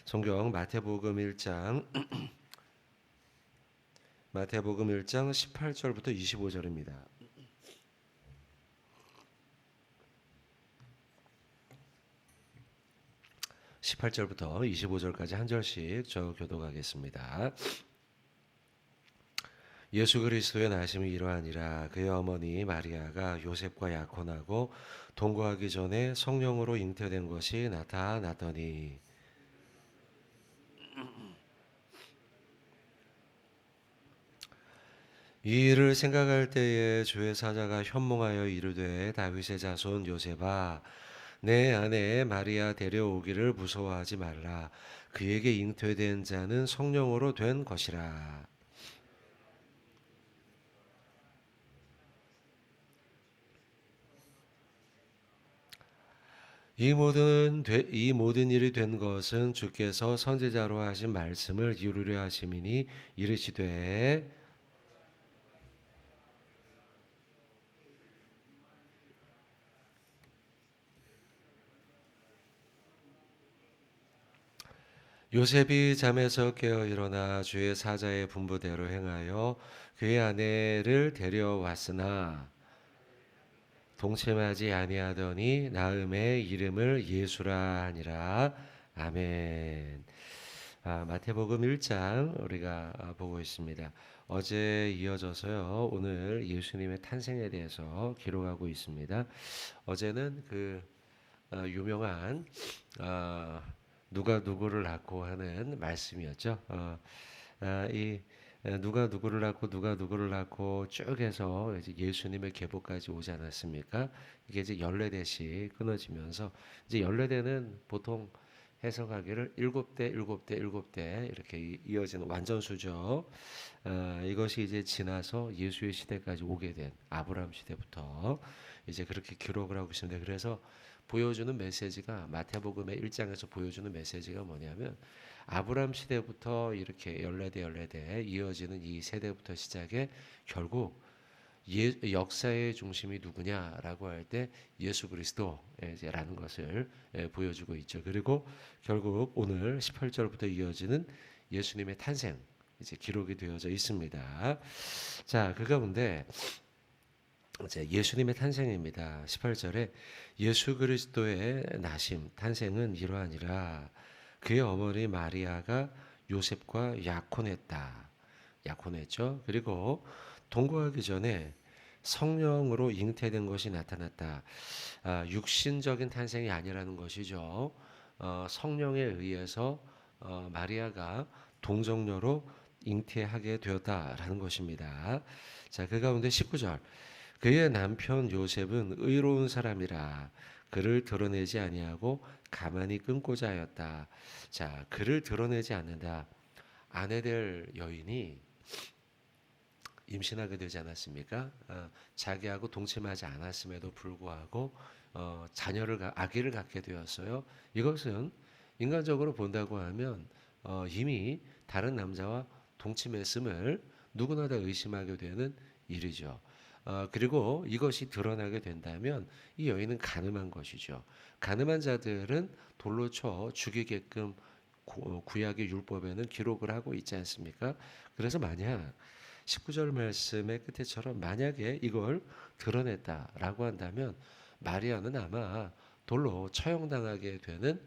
성경 마태복음 1장 18절부터 25절입니다. 18절부터 25절까지 한 절씩 저 교독하겠습니다. 예수 그리스도의 나심이 이러하니라. 그의 어머니 마리아가 요셉과 약혼하고 동거하기 전에 성령으로 잉태된 것이 나타났더니 이 일을 생각할 때에 주의 사자가 현몽하여 이르되 다윗의 자손 요셉아 내 아내 마리아 데려오기를 무서워하지 말라. 그에게 잉태된 자는 성령으로 된 것이라. 이 모든 일이 된 것은 주께서 선지자로 하신 말씀을 이루려 하심이니 이르시되 요셉이 잠에서 깨어 일어나 주의 사자의 분부대로 행하여 그의 아내를 데려왔으나 동침하지 아니하더니 나음의 이름을 예수라 하니라. 아멘. 마태복음 1장 우리가 보고 있습니다. 어제 이어져서요. 오늘 예수님의 탄생에 대해서 기록하고 있습니다. 어제는 그 유명한 누가 누구를 낳고 하는 말씀이었죠. 이 누가 누구를 낳고 누가 누구를 낳고 쭉 해서 이제 예수님의 계보까지 오지 않았습니까? 이게 이제 14대씩 끊어지면서 이제 14대는 보통 해석하기를 7대, 7대, 7대 이렇게 이어지는 완전수죠. 이것이 이제 지나서 예수의 시대까지 오게 된 아브라함 시대부터 이제 그렇게 기록을 하고 있습니다. 그래서 보여주는 메시지가 마태복음의 1장에서 보여주는 메시지가 뭐냐면 아브라함 시대부터 이렇게 14대 이어지는 이 세대부터 시작해 결국 역사의 중심이 누구냐라고 할 때 예수 그리스도라는 것을 보여주고 있죠. 그리고 결국 오늘 18절부터 이어지는 예수님의 탄생 이제 기록이 되어져 있습니다. 자, 그 가운데 예수님의 탄생입니다. 18절에 예수 그리스도의 나심, 탄생은 이러하니라. 그의 어머니 마리아가 요셉과 약혼했죠. 그리고 동거하기 전에 성령으로 잉태된 것이 나타났다. 육신적인 탄생이 아니라는 것이죠. 성령에 의해서 마리아가 동정녀로 잉태하게 되었다라는 것입니다. 자, 그 가운데 19절. 그의 남편 요셉은 의로운 사람이라 그를 드러내지 아니하고 가만히 끊고자 하였다. 자, 그를 드러내지 않는다. 아내 될 여인이 임신하게 되지 않았습니까? 자기하고 동침하지 않았음에도 불구하고 아기를 갖게 되었어요. 이것은 인간적으로 본다고 하면 이미 다른 남자와 동침했음을 누구나 다 의심하게 되는 일이죠. 그리고 이것이 드러나게 된다면 이 여인은 간음한 것이죠. 간음한 자들은 돌로 쳐 죽이게끔 구약의 율법에는 기록을 하고 있지 않습니까? 그래서 만약 19절 말씀의 끝에처럼 만약에 이걸 드러냈다라고 한다면 마리아는 아마 돌로 처형당하게 되는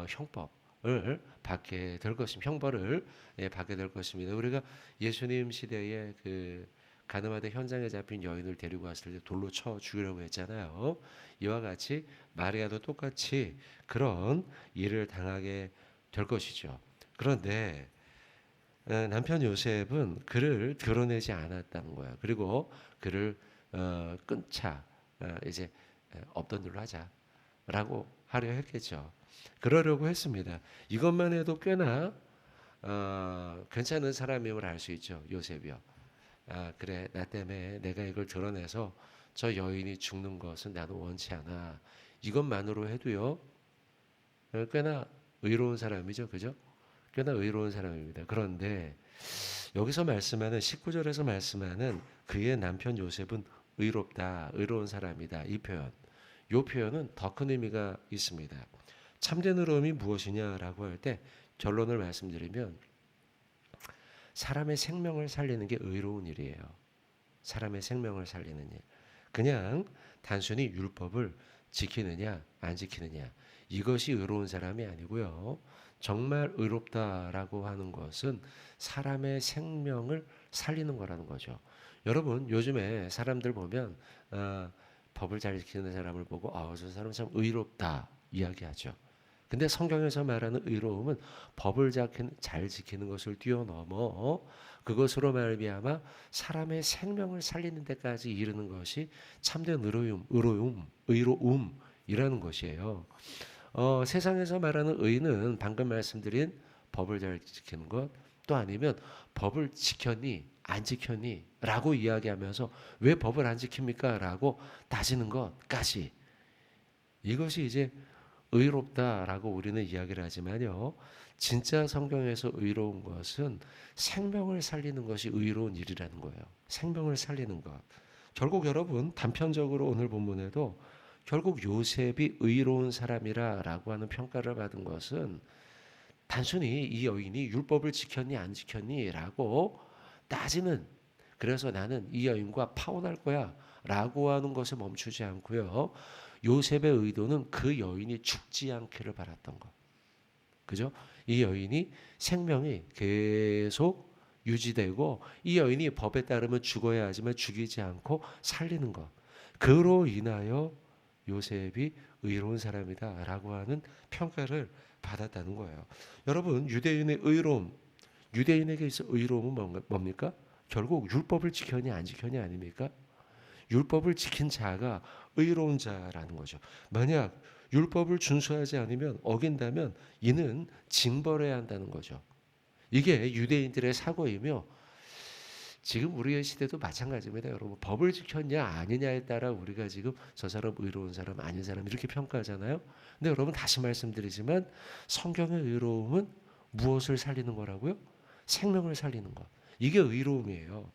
형벌을 받게 될 것입니다. 형벌을 받게 될 것입니다. 우리가 예수님 시대에 그 가늠하다 현장에 잡힌 여인을 데리고 왔을 때 돌로 쳐 죽이려고 했잖아요. 이와 같이 마리아도 똑같이 그런 일을 당하게 될 것이죠. 그런데 남편 요셉은 그를 드러내지 않았다는 거야. 그리고 그를 끊자 이제 없던 일로 하자라고 하려 했겠죠. 그러려고 했습니다. 이것만 해도 꽤나 괜찮은 사람임을 알 수 있죠. 요셉이요. 그래 나 때문에 내가 이걸 드러내서 저 여인이 죽는 것은 나도 원치 않아. 이것만으로 해도요. 꽤나 의로운 사람이죠. 그죠? 꽤나 의로운 사람입니다. 그런데 여기서 말씀하는 19절에서 말씀하는 그의 남편 요셉은 의롭다, 의로운 사람이다. 이 표현은 더 큰 의미가 있습니다. 참된 의로움이 무엇이냐라고 할 때 결론을 말씀드리면 사람의 생명을 살리는 게 의로운 일이에요. 사람의 생명을 살리는 일. 그냥 단순히 율법을 지키느냐 안 지키느냐 이것이 의로운 사람이 아니고요. 정말 의롭다라고 하는 것은 사람의 생명을 살리는 거라는 거죠. 여러분 요즘에 사람들 보면 법을 잘 지키는 사람을 보고 저 사람 참 의롭다 이야기하죠. 근데 성경에서 말하는 의로움은 법을 잘 지키는 것을 뛰어넘어 그것으로 말미암아 사람의 생명을 살리는 데까지 이르는 것이 참된 의로움이라는 것이에요. 세상에서 말하는 의는 방금 말씀드린 법을 잘 지키는 것, 또 아니면 법을 지켰니 안 지켰니 라고 이야기하면서 왜 법을 안 지킵니까 라고 따지는 것까지, 이것이 이제 의롭다라고 우리는 이야기를 하지만요, 진짜 성경에서 의로운 것은 생명을 살리는 것이 의로운 일이라는 거예요. 생명을 살리는 것. 결국 여러분 단편적으로 오늘 본문에도 결국 요셉이 의로운 사람이라고 하는 평가를 받은 것은 단순히 이 여인이 율법을 지켰니 안 지켰니 라고 따지는, 그래서 나는 이 여인과 파혼할 거야 라고 하는 것에 멈추지 않고요, 요셉의 의도는 그 여인이 죽지 않기를 바랐던 것. 그죠? 이 여인이 생명이 계속 유지되고 이 여인이 법에 따르면 죽어야 하지만 죽이지 않고 살리는 것. 그로 인하여 요셉이 의로운 사람이다라고 하는 평가를 받았다는 거예요. 여러분 유대인의 의로움, 유대인에게 있어 의로움은 뭡니까? 결국 율법을 지켰냐 안 지켰냐 아닙니까? 율법을 지킨 자가 의로운 자라는 거죠. 만약 율법을 준수하지 않으면 어긴다면 이는 징벌해야 한다는 거죠. 이게 유대인들의 사고이며 지금 우리의 시대도 마찬가지입니다. 여러분 법을 지켰냐 아니냐에 따라 우리가 지금 저 사람 의로운 사람 아닌 사람 이렇게 평가하잖아요. 근데 여러분 다시 말씀드리지만 성경의 의로움은 무엇을 살리는 거라고요? 생명을 살리는 것. 이게 의로움이에요.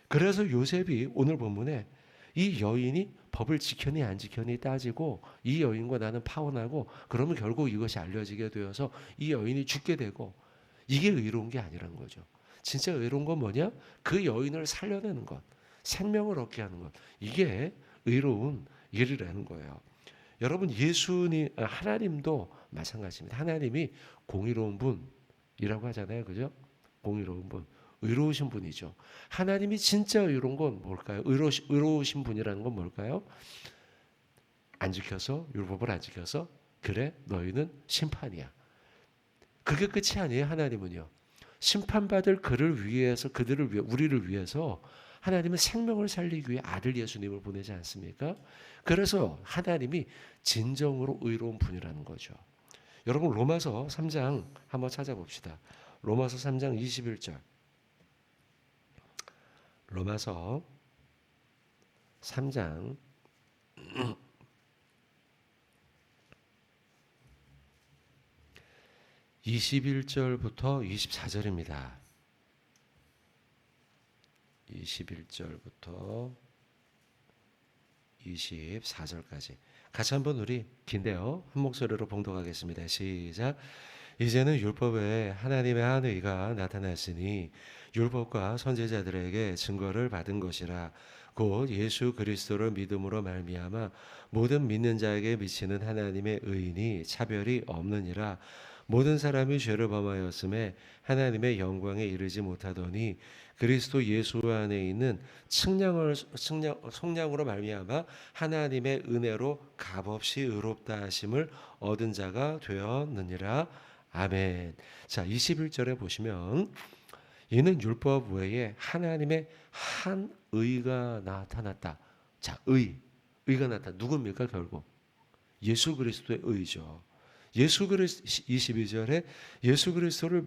그래서 요셉이 오늘 본문에 이 여인이 법을 지켰니 안 지켰니 따지고 이 여인과 나는 파혼하고 그러면 결국 이것이 알려지게 되어서 이 여인이 죽게 되고, 이게 의로운 게 아니라는 거죠. 진짜 의로운 건 뭐냐? 그 여인을 살려내는 것, 생명을 얻게 하는 것, 이게 의로운 일이라는 거예요. 여러분 하나님도 마찬가지입니다. 하나님이 공의로운 분이라고 하잖아요. 그죠? 공의로운 분. 의로우신 분이죠. 하나님이 진짜 의로운 건 뭘까요? 의로우신 분이라는 건 뭘까요? 안 지켜서, 율법을 안 지켜서 그래 너희는 심판이야. 그게 끝이 아니에요. 하나님은요, 심판받을 그를 위해서, 그들을 위해, 우리를 위해서 하나님은 생명을 살리기 위해 아들 예수님을 보내지 않습니까? 그래서 하나님이 진정으로 의로운 분이라는 거죠. 여러분 로마서 3장 한번 찾아봅시다. 로마서 3장 21절. 로마서 3장 21절부터 24절입니다. 21절부터 24절까지 같이 한번 우리 긴데요 한 목소리로 봉독하겠습니다. 시작. 이제는 율법에 하나님의 한 의가 나타났으니 율법과 선지자들에게 증거를 받은 것이라. 곧 예수 그리스도를 믿음으로 말미암아 모든 믿는 자에게 미치는 하나님의 의인이 차별이 없느니라. 모든 사람이 죄를 범하였음에 하나님의 영광에 이르지 못하더니 그리스도 예수 안에 있는 속량으로 말미암아 하나님의 은혜로 값없이 의롭다 하심을 얻은 자가 되었느니라. 아멘. 자, 21절에 보시면 이는 율법 외에 하나님의 한 의가 나타났다. 자, 의가 나타났다. 누굽니까? 결국 예수 그리스도의 의죠. 22절에 예수 그리스도를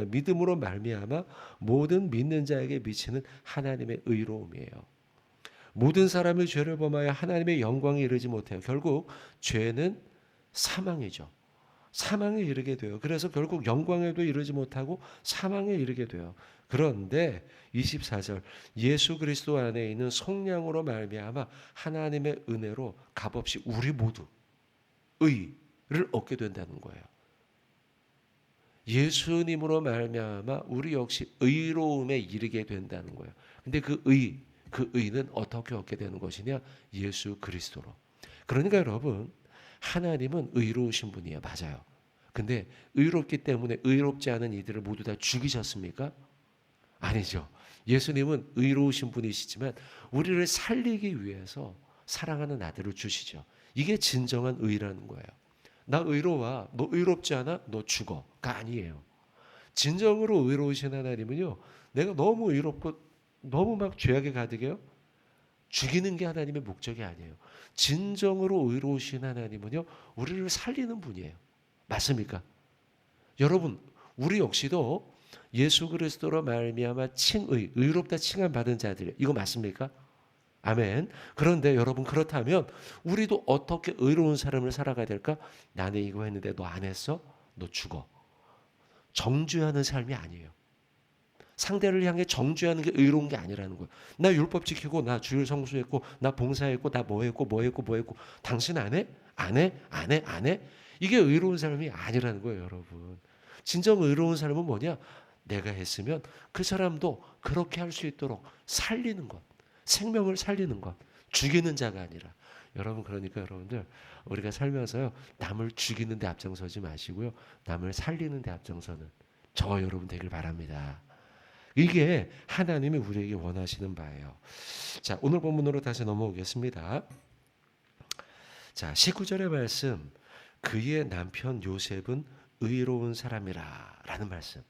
믿음으로 말미암아 모든 믿는 자에게 미치는 하나님의 의로움이에요. 모든 사람이 죄를 범하여 하나님의 영광에 이르지 못해요. 결국 죄는 사망이죠. 사망에 이르게 돼요. 그래서 결국 영광에도 이르지 못하고 사망에 이르게 돼요. 그런데 24절 예수 그리스도 안에 있는 속량으로 말미암아 하나님의 은혜로 값없이 우리 모두 의를 얻게 된다는 거예요. 예수님으로 말미암아 우리 역시 의로움에 이르게 된다는 거예요. 근데 그 의는 어떻게 얻게 되는 것이냐? 예수 그리스도로. 그러니까 여러분, 하나님은 의로우신 분이에요. 맞아요. 근데 의롭기 때문에 의롭지 않은 이들을 모두 다 죽이셨습니까? 아니죠. 예수님은 의로우신 분이시지만 우리를 살리기 위해서 사랑하는 아들을 주시죠. 이게 진정한 의라는 거예요. 나 의로워. 너 의롭지 않아? 너 죽어가 아니에요. 진정으로 의로우신 하나님은요, 내가 너무 의롭고 너무 막 죄악에 가득해요. 죽이는 게 하나님의 목적이 아니에요. 진정으로 의로우신 하나님은요, 우리를 살리는 분이에요. 맞습니까? 여러분, 우리 역시도 예수 그리스도로 말미암아 칭의, 의롭다 칭함 받은 자들, 이거 맞습니까? 아멘. 그런데 여러분, 그렇다면 우리도 어떻게 의로운 삶을 살아가야 될까? 나는 이거 했는데 너 안 했어? 너 죽어. 정죄하는 삶이 아니에요. 상대를 향해 정죄하는 게 의로운 게 아니라는 거예요. 나 율법 지키고, 나 주일 성수했고, 나 봉사했고, 나 뭐 했고. 당신 안 해? 안 해? 안 해? 안 해? 이게 의로운 삶이 아니라는 거예요, 여러분. 진정 의로운 삶은 뭐냐? 내가 했으면 그 사람도 그렇게 할 수 있도록 살리는 것. 생명을 살리는 것. 죽이는 자가 아니라. 여러분, 그러니까 여러분들, 우리가 살면서요, 남을 죽이는 데 앞장서지 마시고요, 남을 살리는 데 앞장서는 저와 여러분 되길 바랍니다. 이게 하나님이 우리에게 원하시는 바예요. 자, 오늘 본문으로 다시 넘어오겠습니다. 자, 19절의 말씀. 그의 남편 요셉은 의로운 사람이라 라는 말씀.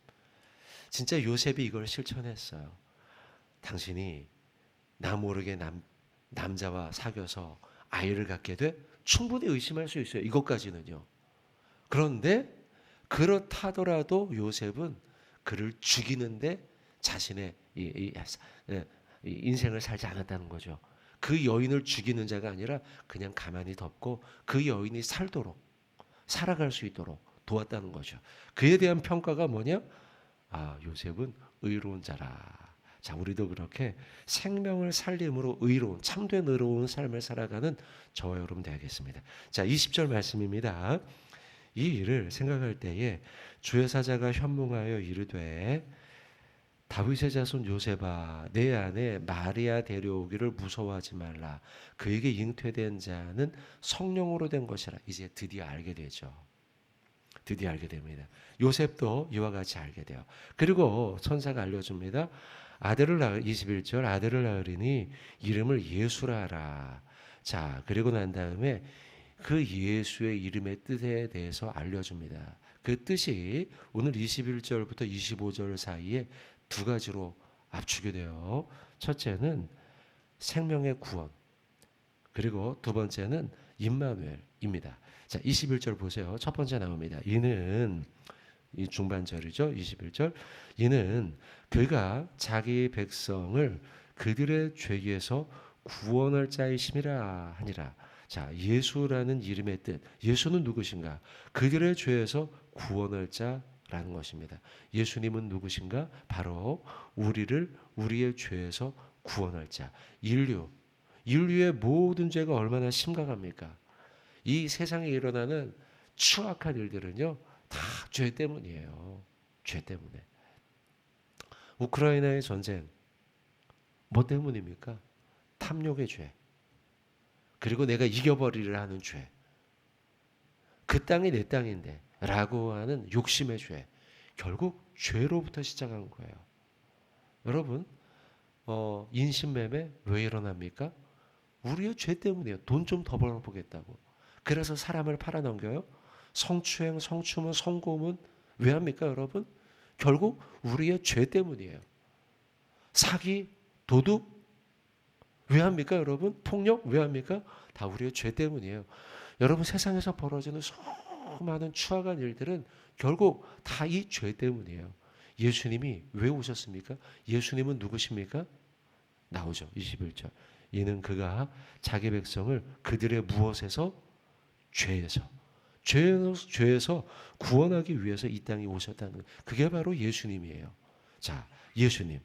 진짜 요셉이 이걸 실천했어요. 당신이 나 모르게 남자와 사귀어서 아이를 갖게 돼? 충분히 의심할 수 있어요. 이것까지는요. 그런데 그렇다더라도 요셉은 그를 죽이는데 자신의 인생을 살지 않았다는 거죠. 그 여인을 죽이는 자가 아니라 그냥 가만히 덮고 그 여인이 살아갈 수 있도록 도왔다는 거죠. 그에 대한 평가가 뭐냐? 아, 요셉은 의로운 자라. 자, 우리도 그렇게 생명을 살림으로 의로운, 참된 의로운 삶을 살아가는 저와 여러분 되겠습니다. 자, 20절 말씀입니다. 이 일을 생각할 때에 주의 사자가 현몽하여 이르되 다윗의 자손 요셉아, 내 아내 마리아 데려오기를 무서워하지 말라. 그에게 잉태된 자는 성령으로 된 것이라. 이제 드디어 알게 되죠. 드디어 알게 됩니다. 요셉도 이와 같이 알게 돼요. 그리고 천사가 알려줍니다. 21절 아들을 낳으리니 이름을 예수라 하라. 자, 그리고 난 다음에 그 예수의 이름의 뜻에 대해서 알려줍니다. 그 뜻이 오늘 21절부터 25절 사이에 두 가지로 압축이 돼요. 첫째는 생명의 구원, 그리고 두 번째는 임마누엘입니다. 자, 21절 보세요. 첫 번째 나옵니다. 이는, 이 중반절이죠. 21절. 이는 그가 자기 백성을 그들의 죄에서 구원할 자이심이라 하니라. 자, 예수라는 이름의 뜻. 예수는 누구신가? 그들의 죄에서 구원할 자라는 것입니다. 예수님은 누구신가? 바로 우리를 우리의 죄에서 구원할 자. 인류의 모든 죄가 얼마나 심각합니까? 이 세상에 일어나는 추악한 일들은요, 다 죄 때문이에요. 죄 때문에. 우크라이나의 전쟁, 뭐 때문입니까? 탐욕의 죄. 그리고 내가 이겨버리려 하는 죄. 그 땅이 내 땅인데 라고 하는 욕심의 죄. 결국 죄로부터 시작한 거예요. 여러분, 인신매매 왜 일어납니까? 우리의 죄 때문이에요. 돈 좀 더 벌어보겠다고. 그래서 사람을 팔아넘겨요. 성추행, 성추문, 성고문 왜 합니까, 여러분? 결국 우리의 죄 때문이에요. 사기, 도둑 왜 합니까, 여러분? 폭력 왜 합니까? 다 우리의 죄 때문이에요. 여러분, 세상에서 벌어지는 수많은 추악한 일들은 결국 다 이 죄 때문이에요. 예수님이 왜 오셨습니까? 예수님은 누구십니까? 나오죠. 21절. 이는 그가 자기 백성을 그들의 무엇에서? 죄에서 구원하기 위해서 이 땅에 오셨다는 거예요. 그게 바로 예수님이에요. 자, 예수님.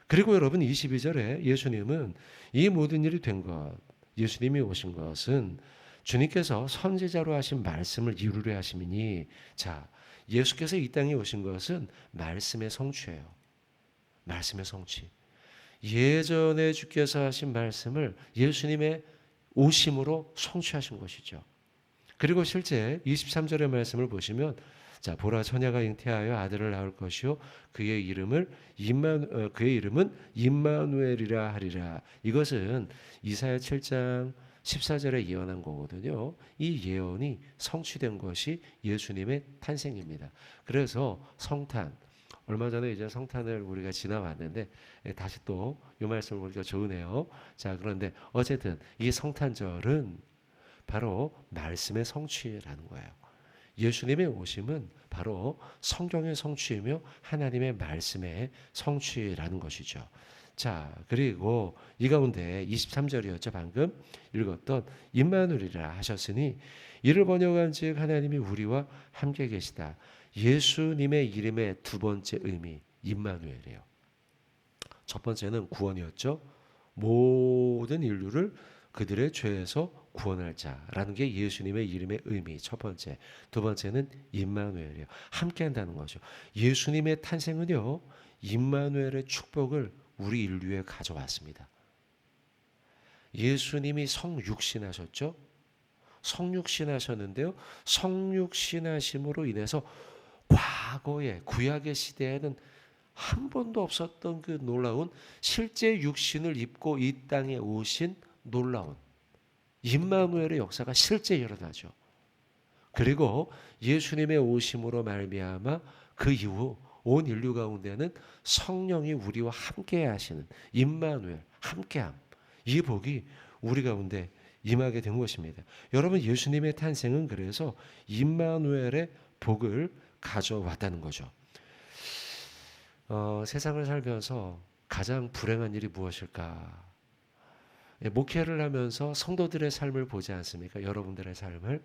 그리고 여러분 22절에 예수님은 이 모든 일이 된 것, 예수님이 오신 것은 주님께서 선지자로 하신 말씀을 이루려 하심이니, 자, 예수께서 이 땅에 오신 것은 말씀의 성취예요. 말씀의 성취. 예전에 주께서 하신 말씀을 예수님의 오심으로 성취하신 것이죠. 그리고 실제 23절의 말씀을 보시면, 자, 보라 처녀가 잉태하여 아들을 낳을 것이요 그의 이름은 임마누엘이라 하리라. 이것은 이사야 7장 14절에 예언한 거거든요. 이 예언이 성취된 것이 예수님의 탄생입니다. 그래서 성탄, 얼마 전에 이제 성탄을 우리가 지나왔는데 다시 또 이 말씀을 보니까 좋으네요. 자, 그런데 어쨌든 이 성탄절은 바로 말씀의 성취라는 거예요. 예수님의 오심은 바로 성경의 성취이며 하나님의 말씀의 성취라는 것이죠. 자, 그리고 이 가운데 23절이었죠. 방금 읽었던 임마누엘이라 하셨으니 이를 번역한즉 하나님이 우리와 함께 계시다. 예수님의 이름의 두 번째 의미 임마누엘이에요. 첫 번째는 구원이었죠. 모든 인류를 그들의 죄에서 구원할 자라는 게 예수님의 이름의 의미 첫 번째. 두 번째는 임마누엘이에요. 함께 한다는 거죠. 예수님의 탄생은요, 임마누엘의 축복을 우리 인류에 가져왔습니다. 예수님이 성육신하셨죠. 성육신하셨는데요, 성육신하심으로 인해서 과거에 구약의 시대에는 한 번도 없었던 그 놀라운 실제 육신을 입고 이 땅에 오신 놀라운 임마누엘의 역사가 실제 일어나죠. 그리고 예수님의 오심으로 말미암아 그 이후 온 인류 가운데는 성령이 우리와 함께 하시는 임마누엘, 함께함, 이 복이 우리 가운데 임하게 된 것입니다. 여러분, 예수님의 탄생은 그래서 임마누엘의 복을 가져왔다는 거죠. 세상을 살면서 가장 불행한 일이 무엇일까? 목회를 하면서 성도들의 삶을 보지 않습니까? 여러분들의 삶을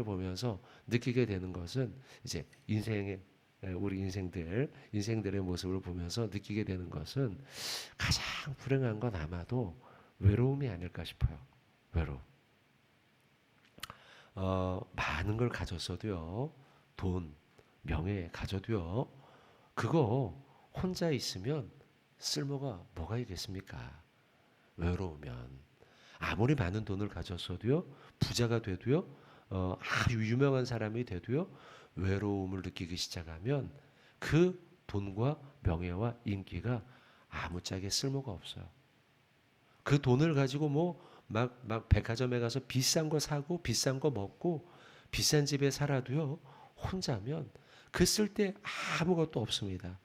보면서 느끼게 되는 것은 이제 우리 인생들의 모습을 보면서 느끼게 되는 것은 가장 불행한 건 아마도 외로움이 아닐까 싶어요. 외로움. 많은 걸 가졌어도요, 돈, 명예 가져도요, 그거 혼자 있으면 쓸모가 뭐가 있겠습니까? 외로우면. 아무리 많은 돈을 가졌어도요, 부자가 돼도요, 아주 유명한 사람이 돼도요, 외로움을 느끼기 시작하면 그 돈과 명예와 인기가 아무짝에 쓸모가 없어요. 그 돈을 가지고 막 백화점에 가서 비싼 거 사고 비싼 거 먹고 비싼 집에 살아도요, 혼자면 그 쓸 때 아무것도 없습니다.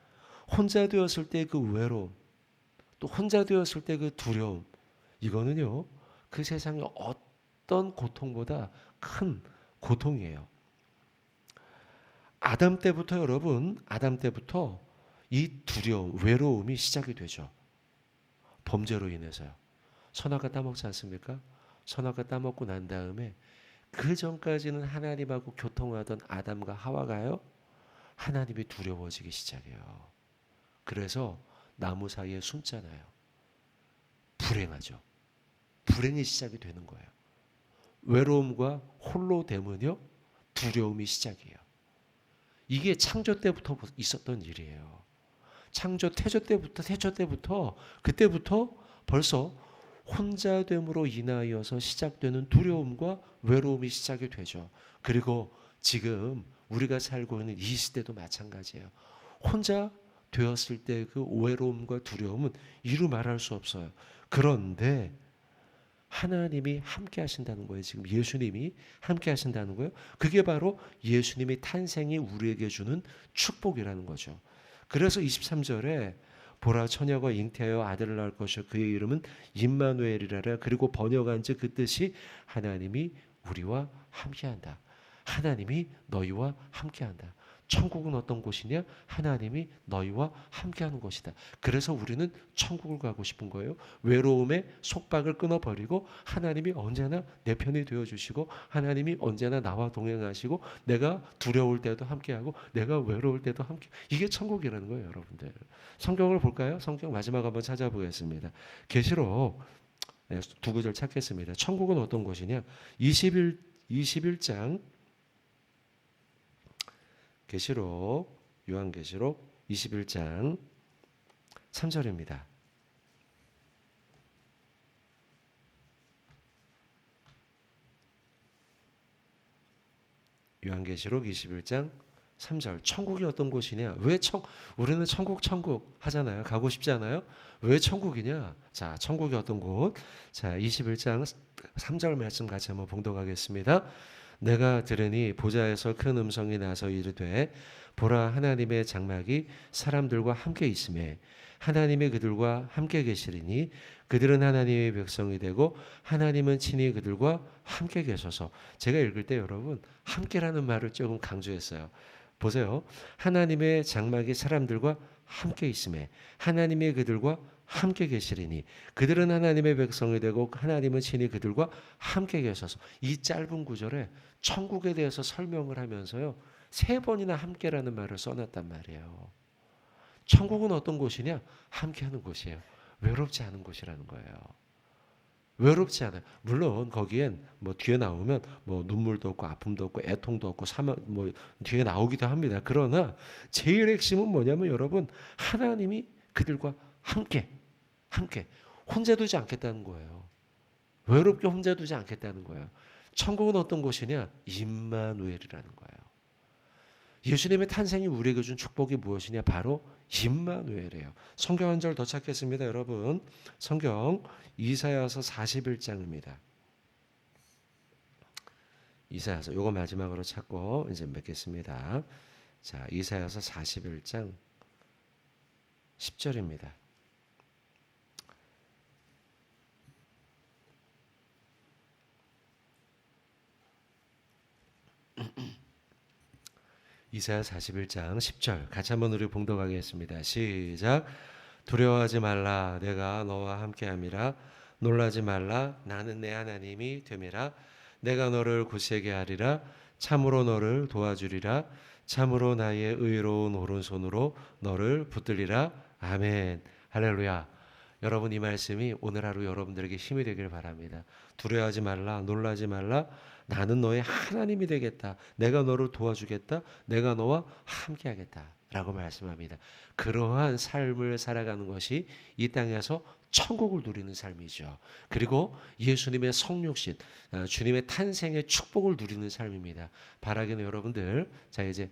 혼자 되었을 때 그 외로움, 또 혼자 되었을 때 그 두려움, 이거는요, 그 세상의 어떤 고통보다 큰 고통이에요. 아담 때부터 이 두려움, 외로움이 시작이 되죠. 범죄로 인해서요. 선악과 따먹지 않습니까? 선악과 따먹고 난 다음에 그 전까지는 하나님하고 교통하던 아담과 하와가요, 하나님이 두려워지기 시작해요. 그래서 나무 사이에 숨잖아요. 불행하죠. 불행이 시작이 되는 거예요. 외로움과 홀로됨은요, 두려움이 시작이에요. 이게 창조 때부터 있었던 일이에요. 태초 때부터 그때부터 벌써 혼자됨으로 인하여서 시작되는 두려움과 외로움이 시작이 되죠. 그리고 지금 우리가 살고 있는 이 시대도 마찬가지예요. 혼자 되었을 때 그 외로움과 두려움은 이루 말할 수 없어요. 그런데 하나님이 함께 하신다는 거예요. 지금 예수님이 함께 하신다는 거예요. 그게 바로 예수님의 탄생이 우리에게 주는 축복이라는 거죠. 그래서 23절에 보라 처녀가 잉태하여 아들을 낳을 것이요 그의 이름은 임마누엘이라라. 그리고 번역한즉 그 뜻이 하나님이 우리와 함께한다. 하나님이 너희와 함께한다. 천국은 어떤 곳이냐? 하나님이 너희와 함께하는 곳이다. 그래서 우리는 천국을 가고 싶은 거예요. 외로움의 속박을 끊어버리고 하나님이 언제나 내 편이 되어주시고 하나님이 언제나 나와 동행하시고 내가 두려울 때도 함께하고 내가 외로울 때도 함께. 이게 천국이라는 거예요, 여러분들. 성경을 볼까요? 성경 마지막 한번 찾아보겠습니다. 계시록 네, 두 구절 찾겠습니다. 천국은 어떤 곳이냐? 21장 계시록, 요한계시록 21장 3절입니다. 요한계시록 21장 3절. 천국이 어떤 곳이냐? 우리는 천국 하잖아요. 가고 싶지 않아요? 왜 천국이냐? 자, 천국이 어떤 곳? 자, 21장 3절 말씀 같이 한번 봉독하겠습니다. 내가 들으니 보좌에서 큰 음성이 나서 이르되 보라, 하나님의 장막이 사람들과 함께 있으매 하나님이 그들과 함께 계시리니 그들은 하나님의 백성이 되고 하나님은 친히 그들과 함께 계셔서. 제가 읽을 때 여러분 함께라는 말을 조금 강조했어요. 보세요. 하나님의 장막이 사람들과 함께 있음에 하나님이 그들과 함께 계시리니 그들은 하나님의 백성이 되고 하나님은 친히 그들과 함께 계셔서. 이 짧은 구절에 천국에 대해서 설명을 하면서요, 3번이나 함께라는 말을 써놨단 말이에요. 천국은 어떤 곳이냐? 함께하는 곳이에요. 외롭지 않은 곳이라는 거예요. 외롭지 않아요. 물론 거기엔 뭐 뒤에 나오면 뭐 눈물도 없고 아픔도 없고 애통도 없고 사망 뭐 뒤에 나오기도 합니다. 그러나 제일 핵심은 뭐냐면 여러분, 하나님이 그들과 함께 혼자 두지 않겠다는 거예요. 외롭게 혼자 두지 않겠다는 거예요. 천국은 어떤 곳이냐? 임마누엘이라는 거예요. 예수님의 탄생이 우리에게 준 축복이 무엇이냐? 바로 임마누엘이에요. 성경 한 절 더 찾겠습니다, 여러분. 성경 이사야서 41장입니다. 이사야서 요거 마지막으로 찾고 이제 맺겠습니다. 자, 이사야서 41장 10절입니다. 이사야 41장 10절 같이 한번 우리 봉독하겠습니다. 시작. 두려워하지 말라, 내가 너와 함께함이라. 놀라지 말라, 나는 내 하나님이 됨이라. 내가 너를 굳세게 하리라. 참으로 너를 도와주리라. 참으로 나의 의로운 오른손으로 너를 붙들리라. 아멘. 할렐루야. 여러분, 이 말씀이 오늘 하루 여러분들에게 힘이 되길 바랍니다. 두려워하지 말라, 놀라지 말라. 나는 너의 하나님이 되겠다. 내가 너를 도와주겠다. 내가 너와 함께하겠다. 라고 말씀합니다. 그러한 삶을 살아가는 것이 이 땅에서 천국을 누리는 삶이죠. 그리고 예수님의 성육신, 주님의 탄생의 축복을 누리는 삶입니다. 바라기는 여러분들, 자 이제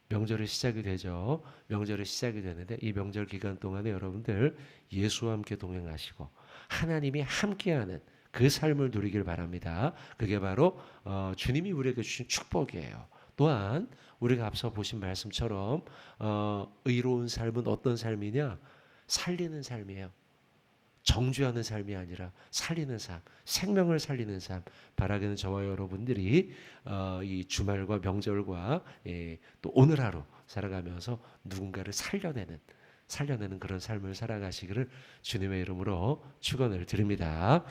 명절이 시작이 되죠. 명절이 시작이 되는데 이 명절 기간 동안에 여러분들 예수와 함께 동행하시고 하나님이 함께하는 그 삶을 누리길 바랍니다. 그게 바로 주님이 우리에게 주신 축복이에요. 또한 우리가 앞서 보신 말씀처럼 의로운 삶은 어떤 삶이냐? 살리는 삶이에요. 정죄하는 삶이 아니라 살리는 삶, 생명을 살리는 삶. 바라기는 저와 여러분들이 이 주말과 명절과 또 오늘 하루 살아가면서 누군가를 살려내는 그런 삶을 살아가시기를 주님의 이름으로 축원을 드립니다.